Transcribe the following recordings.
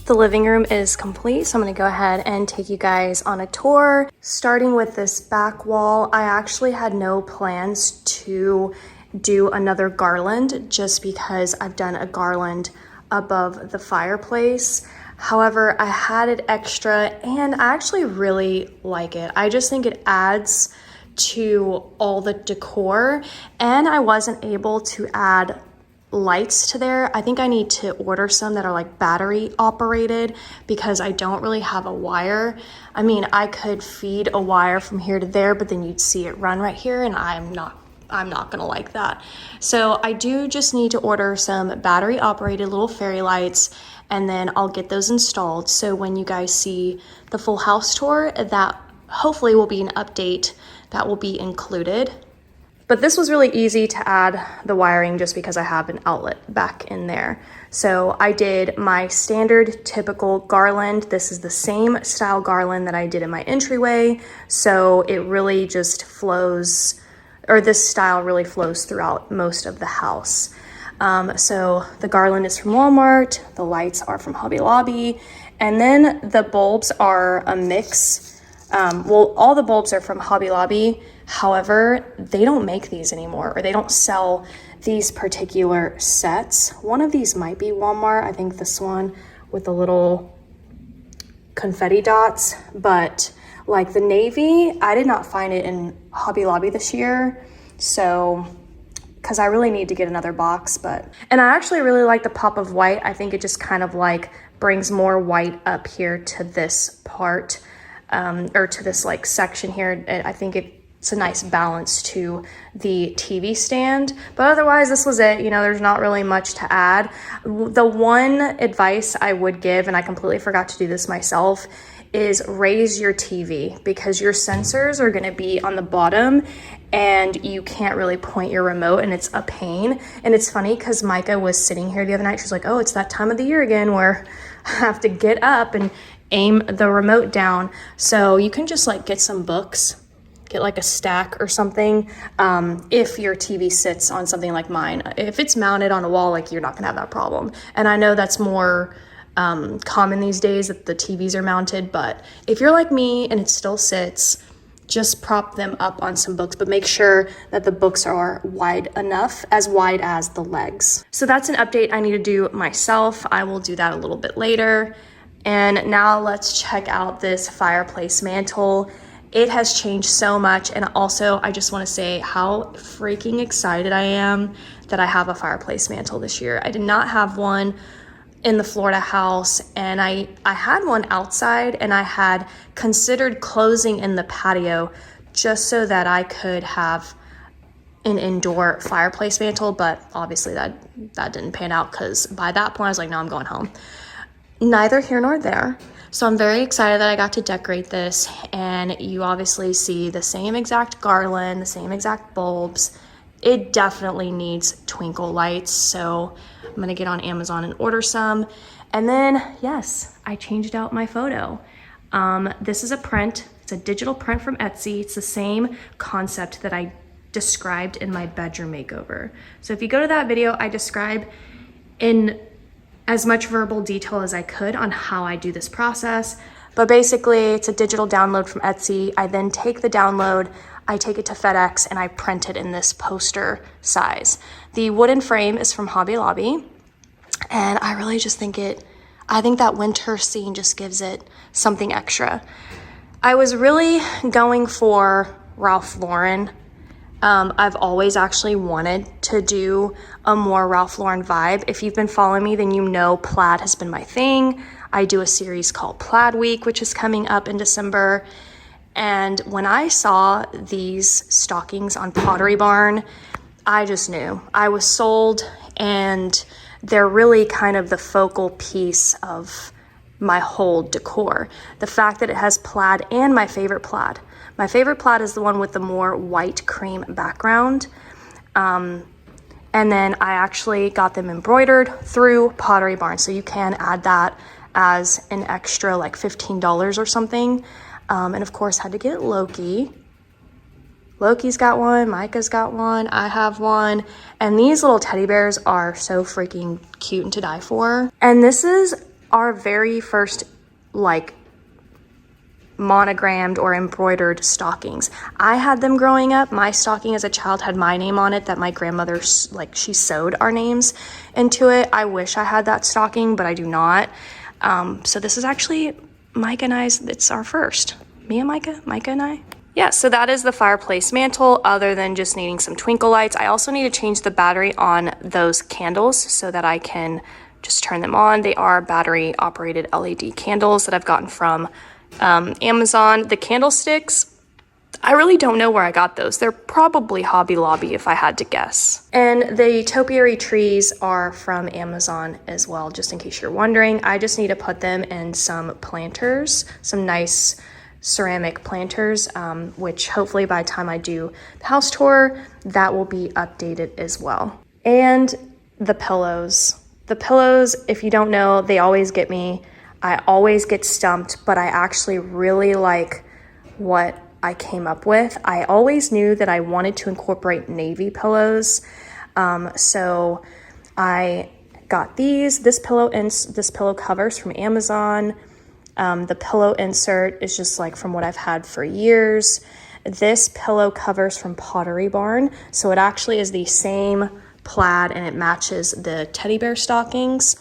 The living room is complete, so I'm gonna go ahead and take you guys on a tour. Starting with this back wall, I actually had no plans to do another garland just because I've done a garland above the fireplace. However, I had it extra and I actually really like it. I just think it adds to all the decor, and I wasn't able to add lights to there. I think I need to order some that are like battery operated because I don't really have a wire. I mean, I could feed a wire from here to there, but then you'd see it run right here, and I'm not gonna like that. So I do just need to order some battery operated little fairy lights, and then I'll get those installed. So when you guys see the full house tour, that hopefully will be an update that will be included. But this was really easy to add the wiring just because I have an outlet back in there. So I did my standard typical garland. This is the same style garland that I did in my entryway. So it really just flows, or this style really flows throughout most of the house. So the garland is from Walmart, the lights are from Hobby Lobby, and then the bulbs are a mix. Well, all the bulbs are from Hobby Lobby. However, they don't make these anymore, or they don't sell these particular sets. One of these might be Walmart. I think this one with the little confetti dots, but like the navy, I did not find it in Hobby Lobby this year. So, because I really need to get another box, and I actually really like the pop of white. I think it just kind of like brings more white up here to this part, or to this like section here. I think it's a nice balance to the TV stand, but otherwise this was it. You know, there's not really much to add. The one advice I would give, and I completely forgot to do this myself, is raise your TV, because your sensors are going to be on the bottom and you can't really point your remote, and it's a pain. And it's funny because Micah was sitting here the other night. She's like, oh, it's that time of the year again where I have to get up and aim the remote down. So you can just like get some books get like a stack or something if your TV sits on something like mine. If it's mounted on a wall, like, you're not gonna have that problem. And I know that's more common these days that the TVs are mounted, but if you're like me and it still sits, just prop them up on some books, but make sure that the books are wide enough, as wide as the legs. So that's an update I need to do myself. I will do that a little bit later. And now let's check out this fireplace mantle. It has changed so much. And also, I just want to say how freaking excited I am that I have a fireplace mantle this year. I did not have one in the Florida house, and I had one outside, and I had considered closing in the patio just so that I could have an indoor fireplace mantle, but obviously that didn't pan out, because by that point I was like, no, I'm going home. Neither here nor there. So I'm very excited that I got to decorate this, and you obviously see the same exact garland, the same exact bulbs. It definitely needs twinkle lights, so I'm gonna get on Amazon and order some. And then, yes, I changed out my photo. This is a print. It's a digital print from Etsy. It's the same concept that I described in my bedroom makeover. So if you go to that video, I describe in as much verbal detail as I could on how I do this process. But basically, it's a digital download from Etsy. I then take the download, I take it to FedEx, and I print it in this poster size. The wooden frame is from Hobby Lobby, and I really just think I think that winter scene just gives it something extra. I was really going for Ralph Lauren. I've always actually wanted to do a more Ralph Lauren vibe. If you've been following me, then you know plaid has been my thing. I do a series called Plaid Week, which is coming up in December. And when I saw these stockings on Pottery Barn, I just knew. I was sold, and they're really kind of the focal piece of my whole decor. The fact that it has plaid and my favorite plaid. My favorite plaid is the one with the more white cream background. And then I actually got them embroidered through Pottery Barn. So you can add that as an extra like $15 or something. And of course had to get Loki. Loki's got one, Micah's got one, I have one. And these little teddy bears are so freaking cute and to die for. And this is our very first like monogrammed or embroidered stockings. I had them growing up. My stocking as a child had my name on it that my grandmother, like, she sewed our names into it. I wish I had that stocking, but I do not. So this is actually Micah and I's, it's our first. Me and Micah and I. Yeah, so that is the fireplace mantle, other than just needing some twinkle lights. I also need to change the battery on those candles so that I can just turn them on. They are battery operated LED candles that I've gotten from Amazon. The candlesticks, I really don't know where I got those. They're probably Hobby Lobby if I had to guess. And the topiary trees are from Amazon as well, just in case you're wondering. I just need to put them in some planters, some nice ceramic planters, which hopefully by the time I do the house tour, that will be updated as well. And the pillows. The pillows, if you don't know, they always get me. I always get stumped, but I actually really like what I came up with. I always knew that I wanted to incorporate navy pillows. So I got this pillow covers from Amazon. The pillow insert is just like from what I've had for years. This pillow covers from Pottery Barn. So it actually is the same plaid and it matches the teddy bear stockings.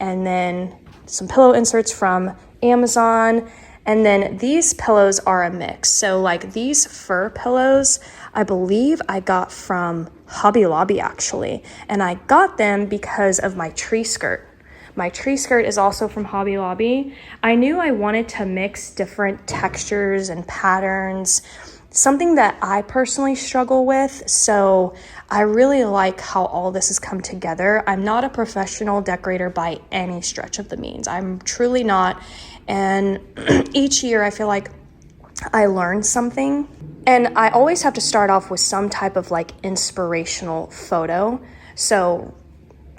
And then some pillow inserts from Amazon. And then these pillows are a mix. So like these fur pillows, I believe I got from Hobby Lobby actually. And I got them because of my tree skirt. My tree skirt is also from Hobby Lobby. I knew I wanted to mix different textures and patterns, something that I personally struggle with. So I really like how all this has come together. I'm not a professional decorator by any stretch of the means. I'm truly not. And each year I feel like I learn something. And I always have to start off with some type of like inspirational photo. So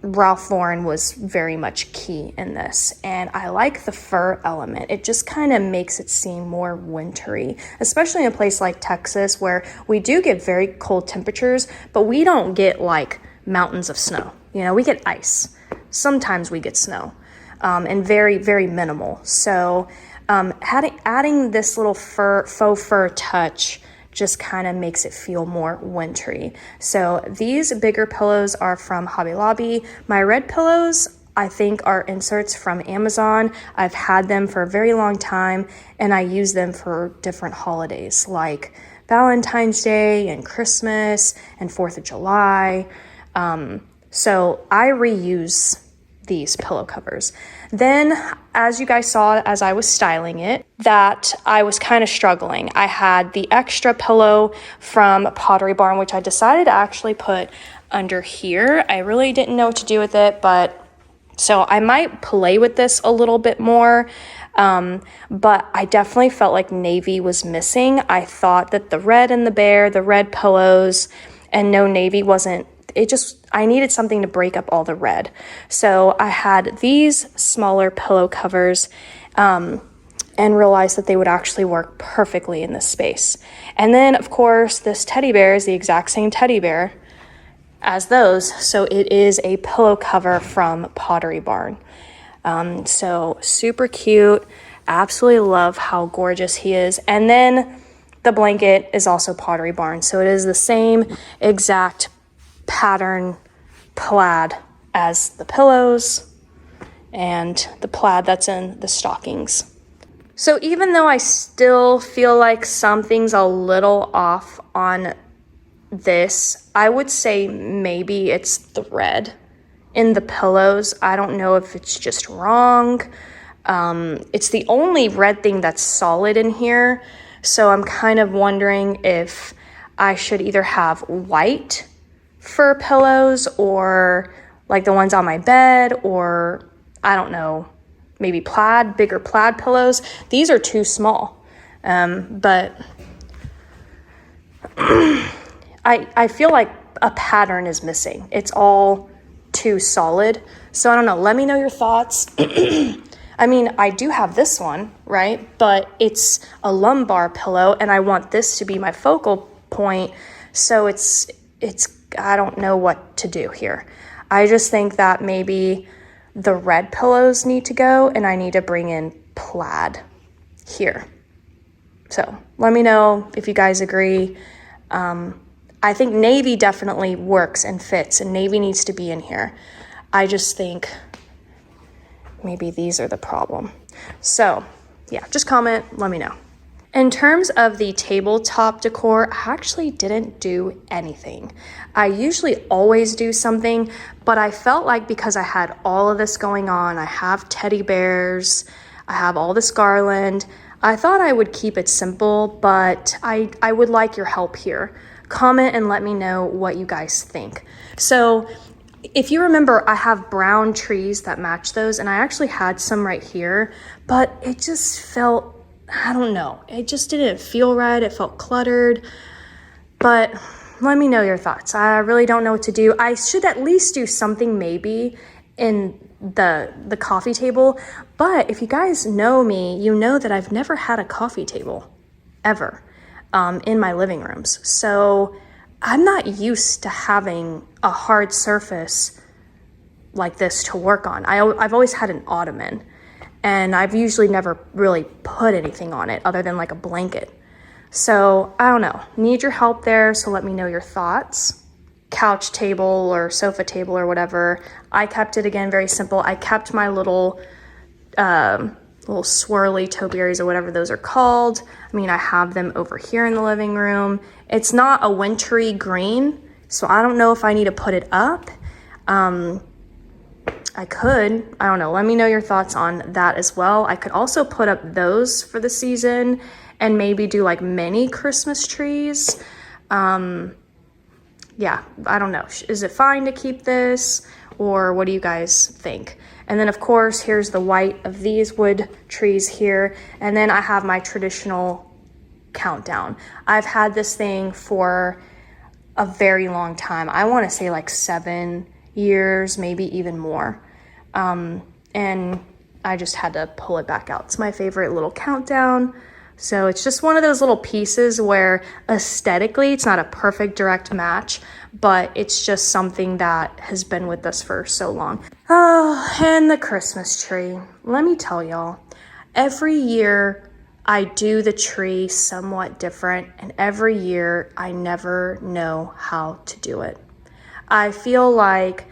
Ralph Lauren was very much key in this, and I like the fur element. It just kind of makes it seem more wintry, especially in a place like Texas where we do get very cold temperatures, but we don't get like mountains of snow. You know, we get ice. Sometimes we get snow, and very, very minimal. So adding this little faux fur touch just kind of makes it feel more wintry. So these bigger pillows are from Hobby Lobby. My red pillows, I think, are inserts from Amazon. I've had them for a very long time, and I use them for different holidays like Valentine's Day and Christmas and 4th of July. So I reuse these pillow covers. Then, as you guys saw as I was styling it, that I was kind of struggling. I had the extra pillow from Pottery Barn, which I decided to actually put under here. I really didn't know what to do with it, but so I might play with this a little bit more. But I definitely felt like navy was missing. I thought that the red and the bear, the red pillows, and no navy wasn't, I needed something to break up all the red. So I had these smaller pillow covers, and realized that they would actually work perfectly in this space. And then, of course, this teddy bear is the exact same teddy bear as those. So it is a pillow cover from Pottery Barn. So super cute. Absolutely love how gorgeous he is. And then the blanket is also Pottery Barn. So it is the same exact pattern plaid as the pillows and the plaid that's in the stockings. So even though I still feel like something's a little off on this, I would say maybe it's the red in the pillows. I don't know if it's just wrong. It's the only red thing that's solid in here. So I'm kind of wondering if I should either have white fur pillows or like the ones on my bed, or I don't know, maybe plaid, bigger plaid pillows. These are too small, but I feel like a pattern is missing. It's all too solid. So I don't know. Let me know your thoughts. I mean, I do have this one, right? But it's a lumbar pillow, and I want this to be my focal point. So it's I don't know what to do here. I just think that maybe the red pillows need to go, and I need to bring in plaid here. So let me know if you guys agree. I think navy definitely works and fits, and navy needs to be in here. I just think maybe these are the problem. So yeah, just comment, let me know. In terms of the tabletop decor, I actually didn't do anything. I usually always do something, but I felt like because I had all of this going on, I have teddy bears, I have all this garland, I thought I would keep it simple, but I would like your help here. Comment and let me know what you guys think. So if you remember, I have brown trees that match those, and I actually had some right here, but it just felt, I don't know, it just didn't feel right. It felt cluttered, but let me know your thoughts. I really don't know what to do. I should at least do something maybe in the coffee table, but if you guys know me, you know that I've never had a coffee table ever in my living rooms. So I'm not used to having a hard surface like this to work on. I've always had an ottoman, and I've usually never really put anything on it other than like a blanket. So I don't know, need your help there. So let me know your thoughts. Couch table or sofa table or whatever. I kept it, again, very simple. I kept my little swirly topiaries or whatever those are called. I mean, I have them over here in the living room. It's not a wintry green, so I don't know if I need to put it up. I could, I don't know. Let me know your thoughts on that as well. I could also put up those for the season and maybe do like mini Christmas trees. Yeah, I don't know. Is it fine to keep this, or what do you guys think? And then of course, here's the white of these wood trees here. And then I have my traditional countdown. I've had this thing for a very long time. I want to say like 7 years, maybe even more. And I just had to pull it back out. It's my favorite little countdown. So it's just one of those little pieces where aesthetically it's not a perfect direct match, but it's just something that has been with us for so long. Oh, and the Christmas tree. Let me tell y'all, every year I do the tree somewhat different, and every year I never know how to do it. I feel like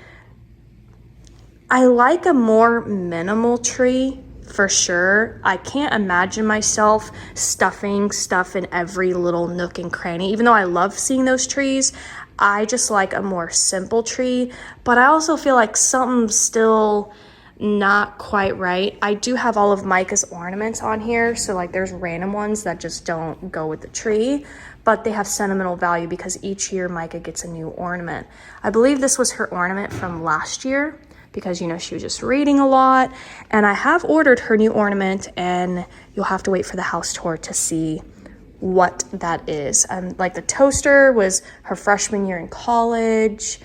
I like a more minimal tree for sure. I can't imagine myself stuffing stuff in every little nook and cranny. Even though I love seeing those trees, I just like a more simple tree. But I also feel like something's still not quite right. I do have all of Micah's ornaments on here, so like there's random ones that just don't go with the tree, but they have sentimental value because each year Micah gets a new ornament. I believe this was her ornament from last year, because, you know, she was just reading a lot. And I have ordered her new ornament, and you'll have to wait for the house tour to see what that is. And like the toaster was her freshman year in college,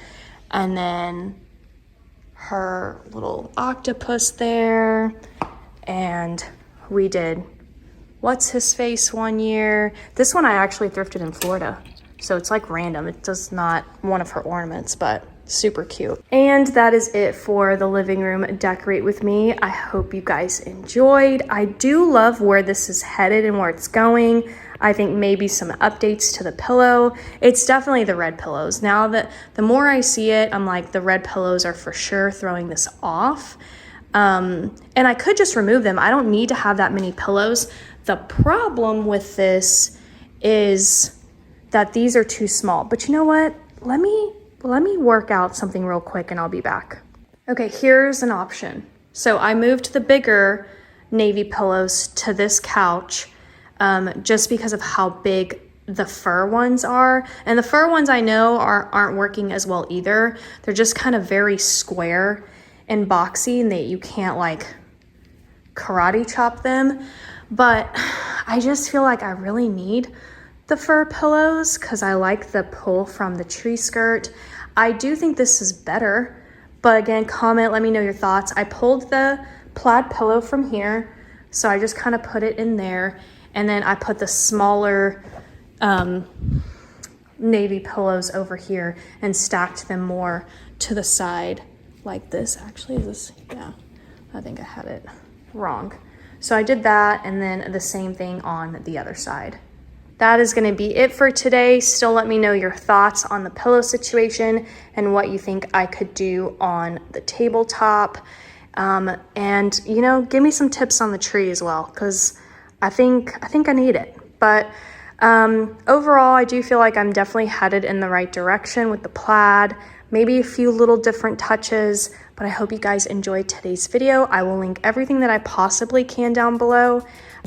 and then her little octopus there, and we did what's his face one year. This one I actually thrifted in Florida, so it's like random. It does not one of her ornaments, but super cute. And that is it for the living room decorate with me. I hope you guys enjoyed. I do love where this is headed and where it's going. I think maybe some updates to the pillow. It's definitely the red pillows. Now that the more I see it, I'm like, the red pillows are for sure throwing this off. And I could just remove them. I don't need to have that many pillows. The problem with this is that these are too small. But you know what? Let me work out something real quick and I'll be back. Okay, here's an option. So I moved the bigger navy pillows to this couch just because of how big the fur ones are. And the fur ones I know aren't working as well either. They're just kind of very square and boxy, and you can't like karate chop them. But I just feel like I really need the fur pillows because I like the pull from the tree skirt. I do think this is better, but again, comment, let me know your thoughts. I pulled the plaid pillow from here, so I just kind of put it in there, and then I put the smaller navy pillows over here and stacked them more to the side like this. Actually, is this, yeah, I think I had it wrong. So I did that, and then the same thing on the other side. That is going to be it for today. Still let me know your thoughts on the pillow situation and what you think I could do on the tabletop. And, you know, give me some tips on the tree as well, because I think I need it. But overall, I do feel like I'm definitely headed in the right direction with the plaid. Maybe a few little different touches, but I hope you guys enjoyed today's video. I will link everything that I possibly can down below.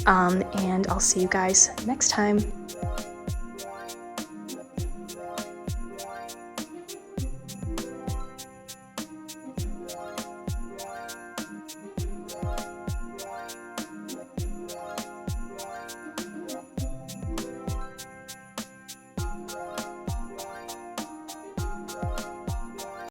And I'll see you guys next time.